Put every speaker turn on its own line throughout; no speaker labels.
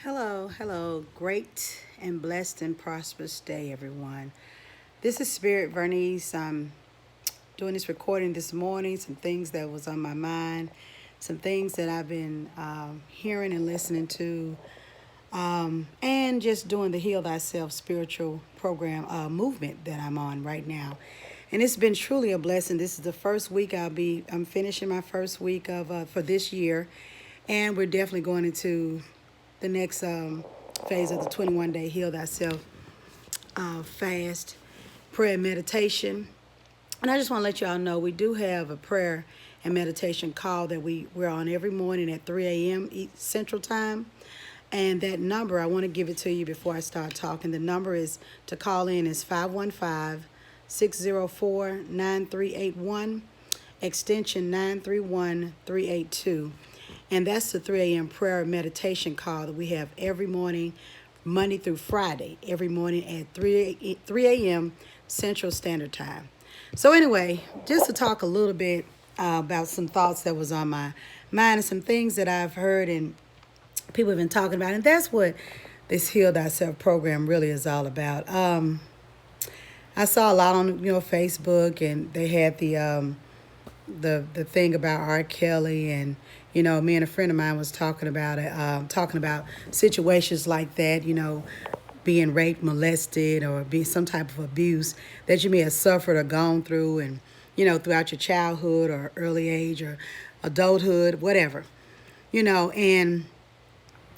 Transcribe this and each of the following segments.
Hello. Great and blessed and prosperous day, everyone. This is Spirit Vernice. I'm doing this recording this morning, some things that was on my mind, some things that I've been hearing and listening to, and just doing the Heal Thyself spiritual program movement that I'm on right now. And it's been truly a blessing. This is the first week I'm finishing my first week of for this year, and we're definitely going into the next phase of the 21-day Heal Thyself fast, prayer, and meditation. And I just want to let y'all know we do have a prayer and meditation call that we're on every morning at 3 a.m. Central Time. And that number, I want to give it to you before I start talking. The number is to call in is 515-604-9381, extension 931382. And that's the 3 a.m. prayer and meditation call that we have every morning, Monday through Friday, every morning at 3 a.m. Central Standard Time. So anyway, just to talk a little bit about some thoughts that was on my mind and some things that I've heard and people have been talking about. And that's what this Heal Thyself program really is all about. I saw a lot on Facebook, and they had the thing about R. Kelly, and me and a friend of mine was talking about it, talking about situations like that, being raped, molested, or being some type of abuse that you may have suffered or gone through, and throughout your childhood or early age or adulthood, whatever, and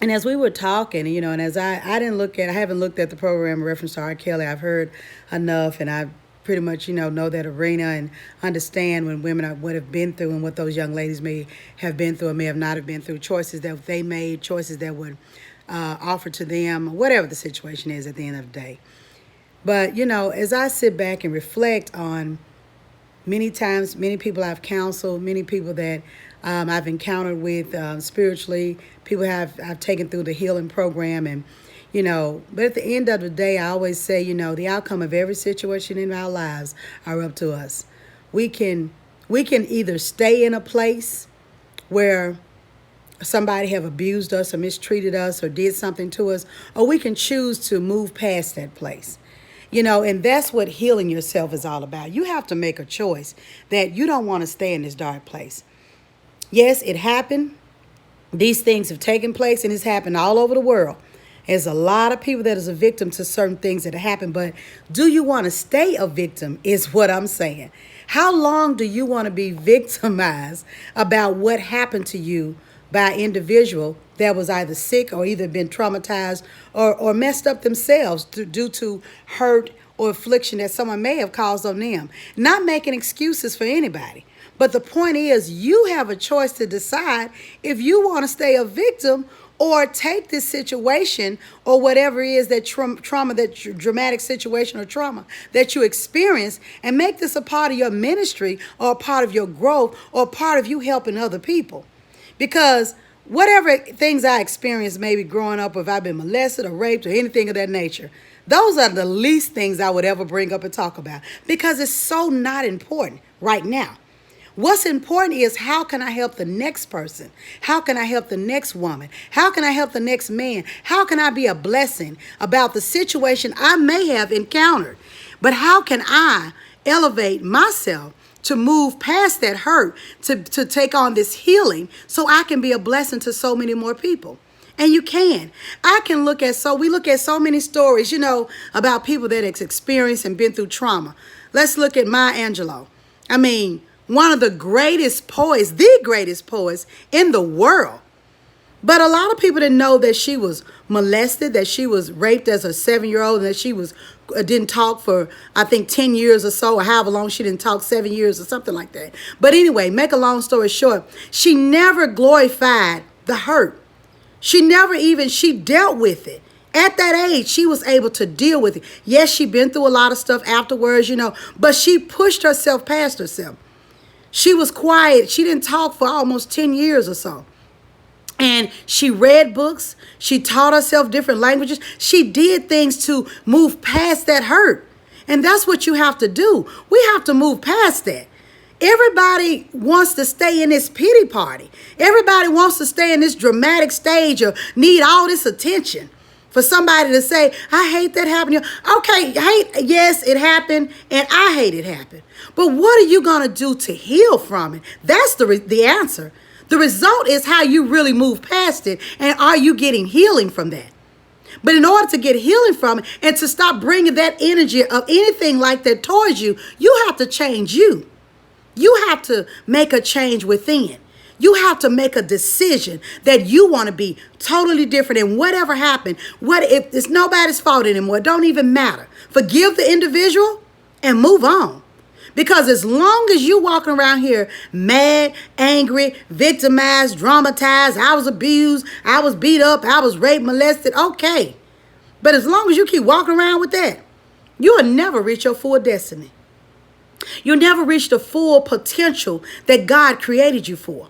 as we were talking, and as I haven't looked at the program in reference to R. Kelly. I've heard enough, and I pretty much, know that arena and understand when women what have been through and what those young ladies may have been through or may have not have been through, choices that they made, choices that would offer to them, whatever the situation is at the end of the day. But, as I sit back and reflect on many times, many people I've counseled, many people that I've encountered with spiritually, people I've taken through the healing program, and but at the end of the day, I always say, the outcome of every situation in our lives are up to us. We can either stay in a place where somebody have abused us or mistreated us or did something to us, or we can choose to move past that place. And that's what healing yourself is all about. You have to make a choice that you don't want to stay in this dark place. Yes, it happened. These things have taken place, and it's happened all over the world. There's a lot of people that is a victim to certain things that happen, but do you want to stay a victim is what I'm saying. How long do you want to be victimized about what happened to you by an individual that was either sick or either been traumatized or messed up themselves due to hurt or affliction that someone may have caused on them? Not making excuses for anybody. But the point is, you have a choice to decide if you want to stay a victim or take this situation or whatever it is that trauma, that dramatic situation or trauma that you experience, and make this a part of your ministry or a part of your growth or a part of you helping other people. Because whatever things I experienced, maybe growing up, if I've been molested or raped or anything of that nature, those are the least things I would ever bring up and talk about, because it's so not important right now. What's important is, how can I help the next person? How can I help the next woman? How can I help the next man? How can I be a blessing about the situation I may have encountered? But how can I elevate myself to move past that hurt, to take on this healing so I can be a blessing to so many more people? And you can. We look at so many stories, about people that have experienced and been through trauma. Let's look at Maya Angelou. One of the greatest poets, the greatest poets in the world. But a lot of people didn't know that she was molested, that she was raped as a 7-year-old, and that she didn't talk for, I think, 10 years or so, or however long she didn't talk, 7 years or something like that. But anyway, make a long story short, she never glorified the hurt. She dealt with it. At that age, she was able to deal with it. Yes, she'd been through a lot of stuff afterwards, but she pushed herself past herself. She was quiet. She didn't talk for almost 10 years or so. And she read books. She taught herself different languages. She did things to move past that hurt. And that's what you have to do. We have to move past that. Everybody wants to stay in this pity party. Everybody wants to stay in this dramatic stage or need all this attention for somebody to say, I hate that happened. Okay, hate, yes, it happened, and I hate it happened. But what are you going to do to heal from it? That's the answer. The result is how you really move past it, and are you getting healing from that? But in order to get healing from it and to stop bringing that energy of anything like that towards you, you have to change you. You have to make a change within. You have to make a decision that you want to be totally different. And whatever happened, what if it's nobody's fault anymore? It don't even matter. Forgive the individual and move on. Because as long as you walking around here mad, angry, victimized, dramatized, I was abused, I was beat up, I was raped, molested, okay. But as long as you keep walking around with that, you will never reach your full destiny. You'll never reach the full potential that God created you for.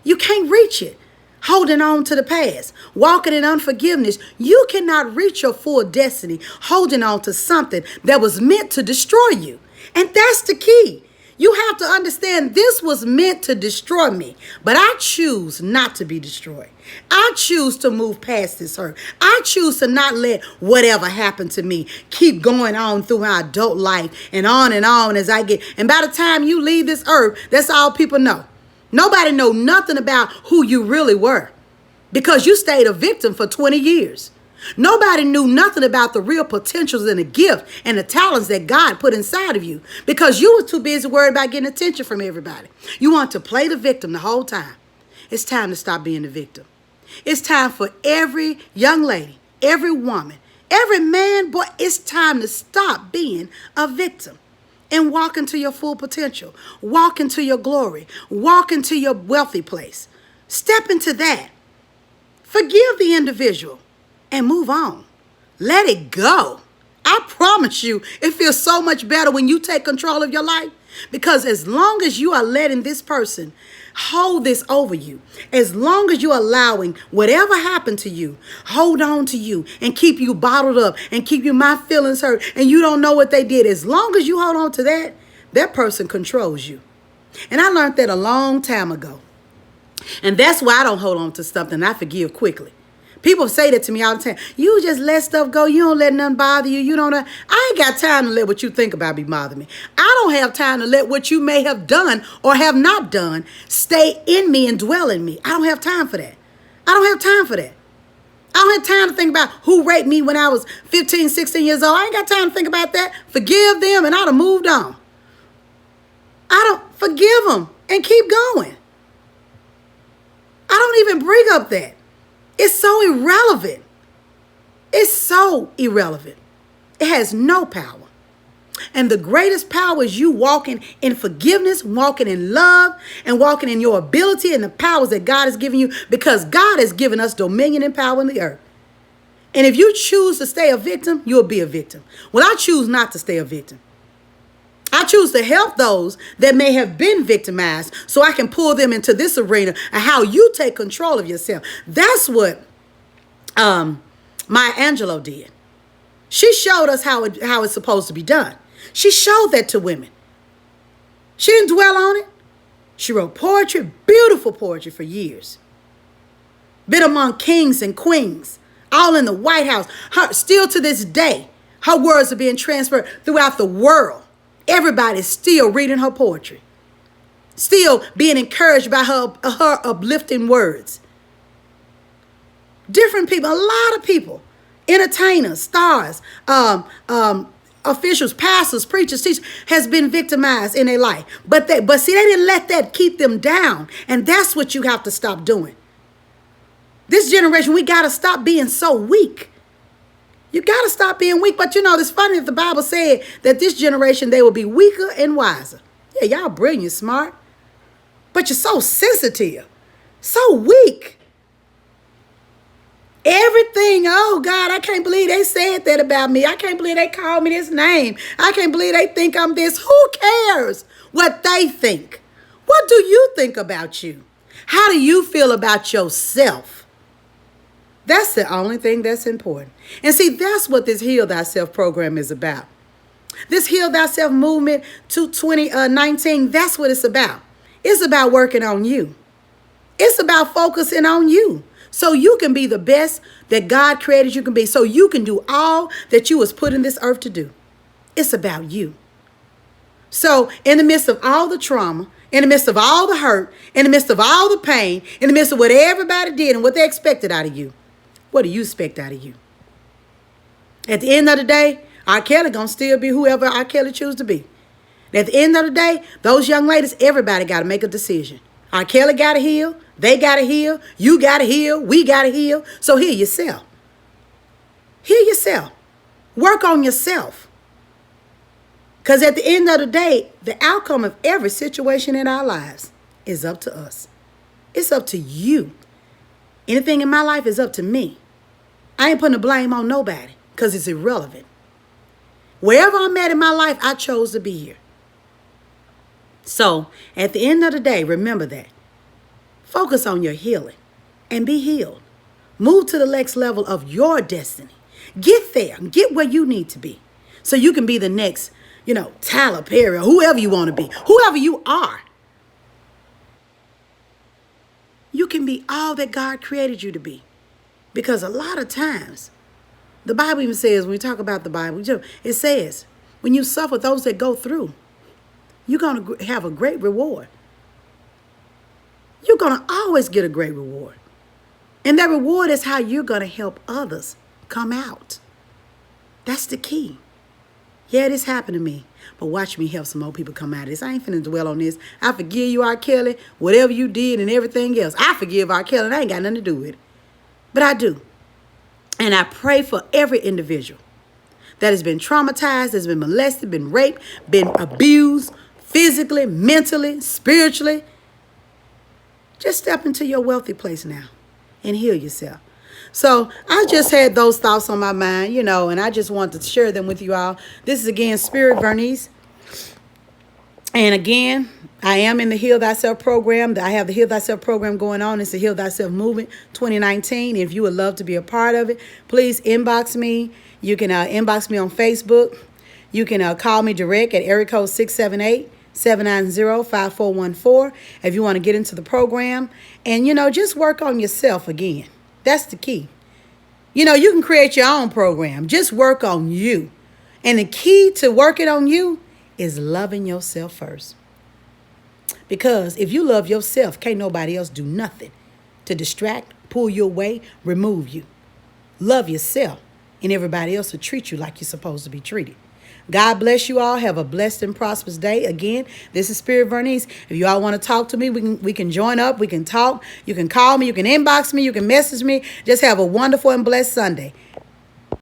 You can't reach it. Holding on to the past, walking in unforgiveness, you cannot reach your full destiny holding on to something that was meant to destroy you. And that's the key. You have to understand this was meant to destroy me, but I choose not to be destroyed. I choose to move past this hurt. I choose to not let whatever happened to me keep going on through my adult life and on as I get. And by the time you leave this earth, that's all people know. Nobody know nothing about who you really were because you stayed a victim for 20 years. Nobody knew nothing about the real potentials and the gift and the talents that God put inside of you because you were too busy worried about getting attention from everybody. You want to play the victim the whole time. It's time to stop being the victim. It's time for every young lady, every woman, every man, boy, it's time to stop being a victim and walk into your full potential. Walk into your glory. Walk into your wealthy place. Step into that. Forgive the individual. And move on. Let it go. I promise you, it feels so much better when you take control of your life. Because as long as you are letting this person hold this over you, as long as you're allowing whatever happened to you, hold on to you and keep you bottled up and keep my feelings hurt and you don't know what they did, as long as you hold on to that, that person controls you. And I learned that a long time ago. And that's why I don't hold on to stuff and I forgive quickly. People say that to me all the time. You just let stuff go. You don't let nothing bother you. You don't. I ain't got time to let what you think about me bother me. I don't have time to let what you may have done or have not done stay in me and dwell in me. I don't have time for that. I don't have time for that. I don't have time to think about who raped me when I was 15, 16 years old. I ain't got time to think about that. Forgive them and I'd have moved on. I don't forgive them and keep going. I don't even bring up that. It's so irrelevant. It's so irrelevant. It has no power. And the greatest power is you walking in forgiveness, walking in love, and walking in your ability and the powers that God has given you because God has given us dominion and power in the earth. And if you choose to stay a victim, you'll be a victim. Well, I choose not to stay a victim. I choose to help those that may have been victimized so I can pull them into this arena and how you take control of yourself. That's what Maya Angelou did. She showed us how it's supposed to be done. She showed that to women. She didn't dwell on it. She wrote poetry, beautiful poetry for years. Been among kings and queens, all in the White House. Still to this day, her words are being transferred throughout the world. Everybody's still reading her poetry, still being encouraged by her uplifting words. Different people, a lot of people, entertainers, stars, officials, pastors, preachers, teachers, has been victimized in their life. But see, they didn't let that keep them down. And that's what you have to stop doing. This generation, we got to stop being so weak. You got to stop being weak. But it's funny that the Bible said that this generation, they will be weaker and wiser. Yeah, y'all brilliant, smart. But you're so sensitive, so weak. Everything, oh God, I can't believe they said that about me. I can't believe they called me this name. I can't believe they think I'm this. Who cares what they think? What do you think about you? How do you feel about yourself? That's the only thing that's important. And see, that's what this Heal Thyself program is about. This Heal Thyself movement to 2019, that's what it's about. It's about working on you. It's about focusing on you so you can be the best that God created you can be, so you can do all that you was put in this earth to do. It's about you. So in the midst of all the trauma, in the midst of all the hurt, in the midst of all the pain, in the midst of what everybody did and what they expected out of you, what do you expect out of you? At the end of the day, R. Kelly gonna still be whoever R. Kelly choose to be. At the end of the day, those young ladies, everybody got to make a decision. R. Kelly got to heal. They got to heal. You got to heal. We got to heal. So heal yourself. Heal yourself. Work on yourself. Because at the end of the day, the outcome of every situation in our lives is up to us. It's up to you. Anything in my life is up to me. I ain't putting the blame on nobody because it's irrelevant. Wherever I'm at in my life, I chose to be here. So at the end of the day, remember that. Focus on your healing and be healed. Move to the next level of your destiny. Get there. Get where you need to be so you can be the next, Tyler Perry or whoever you want to be, whoever you are. You can be all that God created you to be. Because a lot of times, the Bible even says, when we talk about the Bible, it says, when you suffer those that go through, you're going to have a great reward. You're going to always get a great reward. And that reward is how you're going to help others come out. That's the key. Yeah, this happened to me, but watch me help some more people come out of this. I ain't finna dwell on this. I forgive you, R. Kelly, whatever you did and everything else. I forgive R. Kelly, and I ain't got nothing to do with it. But I do. And I pray for every individual that has been traumatized, has been molested, been raped, been abused, physically, mentally, spiritually. Just step into your wealthy place now and heal yourself. So I just had those thoughts on my mind, and I just wanted to share them with you all. This is, again, Spirit Vernice. And again, I am in the Heal Thyself program. I have the Heal Thyself program going on. It's the Heal Thyself Movement 2019. If you would love to be a part of it, please inbox me. You can inbox me on Facebook. You can call me direct at area code 678-790-5414 if you want to get into the program. And, just work on yourself again. That's the key. You can create your own program. Just work on you. And the key to working on you is loving yourself first. Because if you love yourself, can't nobody else do nothing to distract, pull you away, remove you. Love yourself, and everybody else will treat you like you're supposed to be treated. God bless you all. Have a blessed and prosperous day. Again, this is Spirit Vernice. If you all want to talk to me, we can join up. We can talk. You can call me. You can inbox me. You can message me. Just have a wonderful and blessed Sunday.